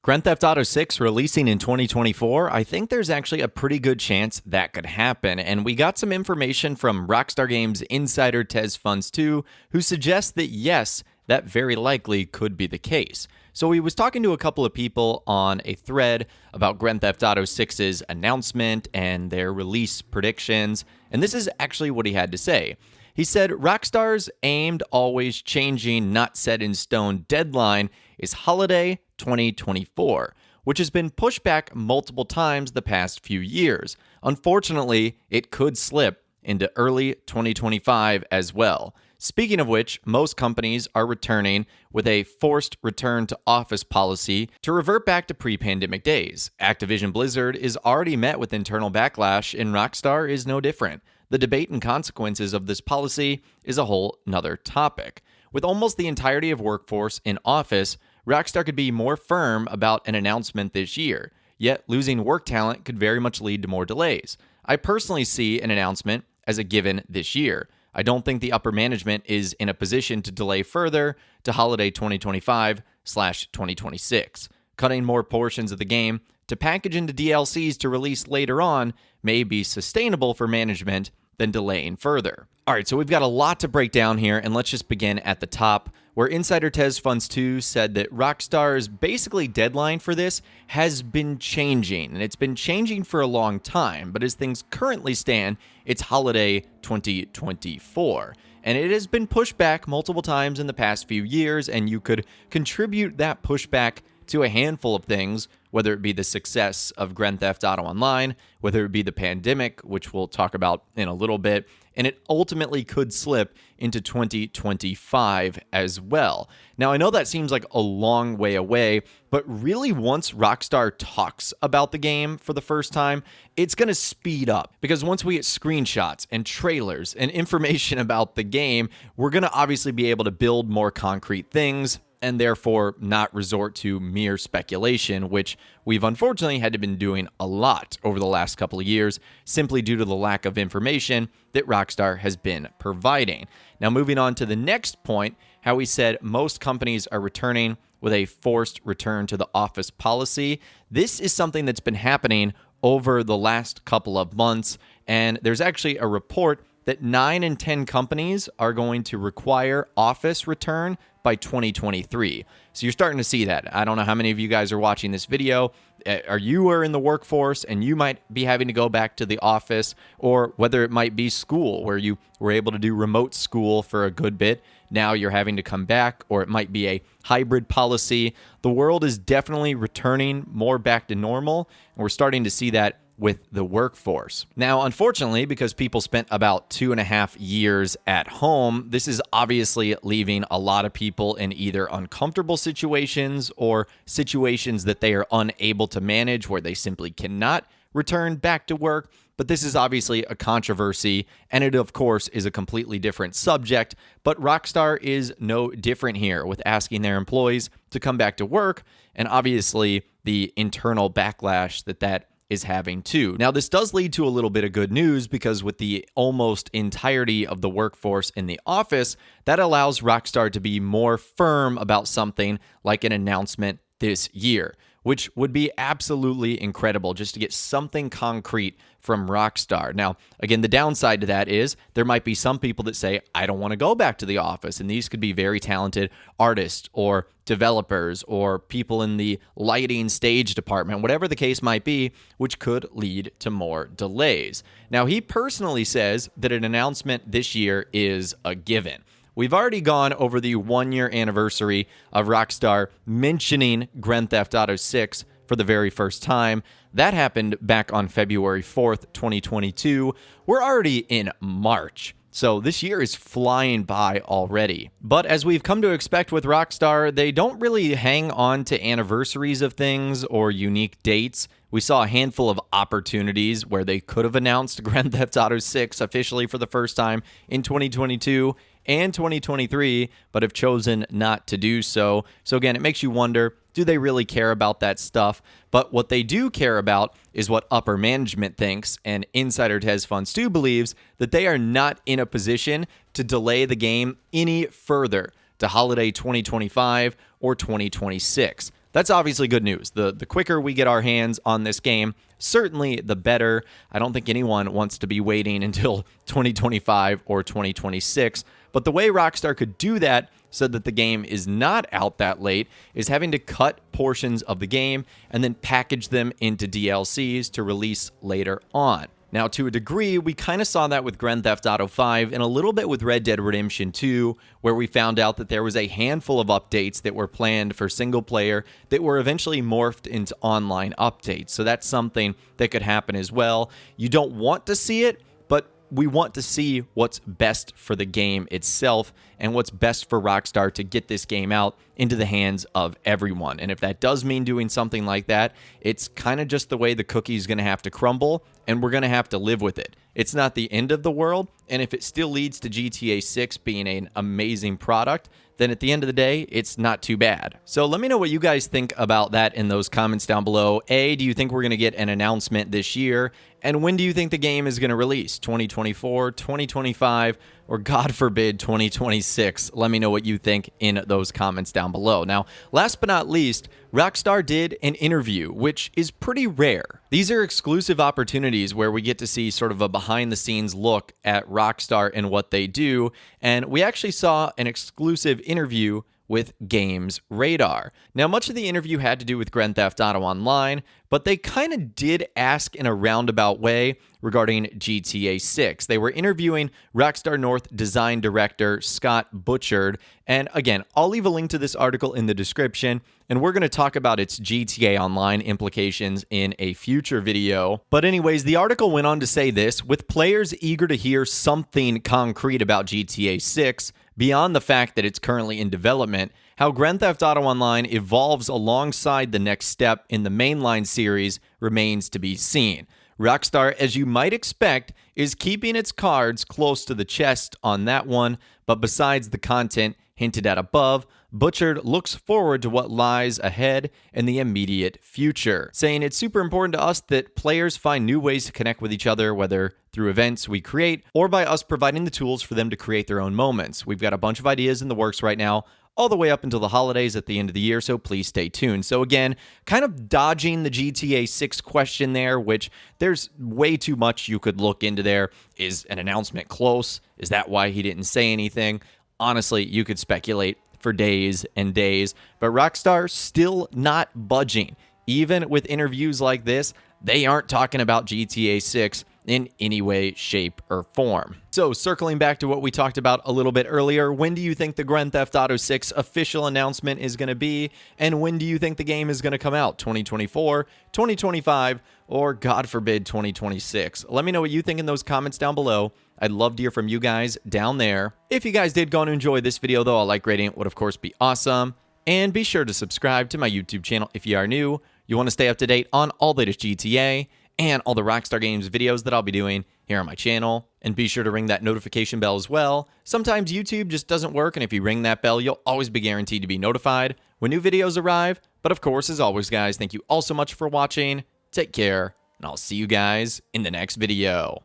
Grand Theft Auto 6 releasing in 2024, I think there's actually a pretty good chance that could happen. And we got some information from Rockstar Games insider Tez Funds 2, who suggests that yes, that very likely could be the case. So he was talking to a couple of people on a thread about Grand Theft Auto 6's announcement and their release predictions, and this is actually what he had to say. He said, Rockstar's aimed, always changing, not set in stone deadline is holiday 2024, which has been pushed back multiple times the past few years. Unfortunately, it could slip into early 2025 as well. Speaking of which, most companies are returning with a forced return to office policy to revert back to pre-pandemic days. Activision Blizzard is already met with internal backlash, and Rockstar is no different. The debate and consequences of this policy is a whole nother topic. With almost the entirety of workforce in office, Rockstar could be more firm about an announcement this year, yet losing work talent could very much lead to more delays. I personally see an announcement as a given this year. I don't think the upper management is in a position to delay further to holiday 2025/2026. Cutting more portions of the game to package into DLCs to release later on may be sustainable for management than delaying further. All right, so we've got a lot to break down here, and let's just begin at the top, where insider Tez Funds 2 said that Rockstar's basically deadline for this has been changing, and it's been changing for a long time, but as things currently stand, it's holiday 2024. And it has been pushed back multiple times in the past few years, and you could contribute that pushback to a handful of things, whether it be the success of Grand Theft Auto Online, whether it be the pandemic, which we'll talk about in a little bit, and it ultimately could slip into 2025 as well. Now, I know that seems like a long way away, but really once Rockstar talks about the game for the first time, it's going to speed up, because once we get screenshots and trailers and information about the game, we're going to obviously be able to build more concrete things, and therefore not resort to mere speculation, which we've unfortunately had to been doing a lot over the last couple of years, simply due to the lack of information that Rockstar has been providing. Now, moving on to the next point, how he said most companies are returning with a forced return to the office policy. This is something that's been happening over the last couple of months, and there's actually a report that 9 in 10 companies are going to require office return by 2023. So you're starting to see that. I don't know how many of you guys are watching this video. You are in the workforce and you might be having to go back to the office, or whether it might be school where you were able to do remote school for a good bit. Now you're having to come back, or it might be a hybrid policy. The world is definitely returning more back to normal, and we're starting to see that with the workforce. Now, unfortunately, because people spent about 2.5 years at home, this is obviously leaving a lot of people in either uncomfortable situations or situations that they are unable to manage, where they simply cannot return back to work. But this is obviously a controversy, and it, of course, is a completely different subject. But Rockstar is no different here with asking their employees to come back to work, and obviously the internal backlash that is having too. Now, this does lead to a little bit of good news, because with the almost entirety of the workforce in the office, that allows Rockstar to be more firm about something like an announcement this year, which would be absolutely incredible just to get something concrete from Rockstar. Now, again, the downside to that is there might be some people that say, I don't want to go back to the office. And these could be very talented artists or developers or people in the lighting stage department, whatever the case might be, which could lead to more delays. Now, he personally says that an announcement this year is a given. We've already gone over the 1-year anniversary of Rockstar mentioning Grand Theft Auto 6 for the very first time. That happened back on February 4th, 2022. We're already in March, so this year is flying by already. But as we've come to expect with Rockstar, they don't really hang on to anniversaries of things or unique dates. We saw a handful of opportunities where they could have announced Grand Theft Auto 6 officially for the first time in 2022 and 2023, but have chosen not to do so. So again, it makes you wonder, do they really care about that stuff? But what they do care about is what upper management thinks, and insider Tez Funds 2 believes that they are not in a position to delay the game any further to holiday 2025 or 2026. that's obviously good news. The quicker we get our hands on this game, certainly the better. I don't think anyone wants to be waiting until 2025 or 2026. But the way Rockstar could do that so that the game is not out that late is having to cut portions of the game and then package them into DLCs to release later on. Now, to a degree, we kind of saw that with Grand Theft Auto 5 and a little bit with Red Dead Redemption 2, where we found out that there was a handful of updates that were planned for single player that were eventually morphed into online updates. So that's something that could happen as well. You don't want to see it, but we want to see what's best for the game itself and what's best for Rockstar to get this game out into the hands of everyone. And if that does mean doing something like that, it's kind of just the way the cookie's going to have to crumble, and we're going to have to live with it. It's not the end of the world, and if it still leads to GTA 6 being an amazing product, then at the end of the day, it's not too bad. So let me know what you guys think about that in those comments down below. A, do you think we're going to get an announcement this year? And when do you think the game is going to release? 2024, 2025, or God forbid, 2026? Let me know what you think in those comments down below. Now, last but not least, Rockstar did an interview, which is pretty rare. These are exclusive opportunities where we get to see sort of a behind-the-scenes look at Rockstar and what they do, and we actually saw an exclusive interview with Games Radar. Now, much of the interview had to do with Grand Theft Auto Online, but they kind of did ask in a roundabout way regarding GTA 6. They were interviewing Rockstar North design director Scott Butchard, and again, I'll leave a link to this article in the description, and we're going to talk about its GTA Online implications in a future video. But anyways, the article went on to say this: with players eager to hear something concrete about GTA 6, beyond the fact that it's currently in development, how Grand Theft Auto Online evolves alongside the next step in the mainline series remains to be seen. Rockstar, as you might expect, is keeping its cards close to the chest on that one, but besides the content hinted at above, Butchard looks forward to what lies ahead in the immediate future, saying it's super important to us that players find new ways to connect with each other, whether through events we create or by us providing the tools for them to create their own moments. We've got a bunch of ideas in the works right now, all the way up until the holidays at the end of the year, so please stay tuned. So again, kind of dodging the GTA 6 question there, which there's way too much you could look into there. Is an announcement close? Is that why he didn't say anything? Honestly, you could speculate for days and days, but Rockstar still not budging. Even with interviews like this, they aren't talking about GTA 6 in any way, shape, or form. So circling back to what we talked about a little bit earlier, when do you think the Grand Theft Auto 6 official announcement is going to be? And when do you think the game is going to come out? 2024, 2025, or God forbid, 2026? Let me know what you think in those comments down below. I'd love to hear from you guys down there. If you guys did go and enjoy this video, though, a like rating would, of course, be awesome. And be sure to subscribe to my YouTube channel if you are new. You want to stay up to date on all the latest GTA and all the Rockstar Games videos that I'll be doing here on my channel. And be sure to ring that notification bell as well. Sometimes YouTube just doesn't work, and if you ring that bell, you'll always be guaranteed to be notified when new videos arrive. But of course, as always, guys, thank you all so much for watching. Take care, and I'll see you guys in the next video.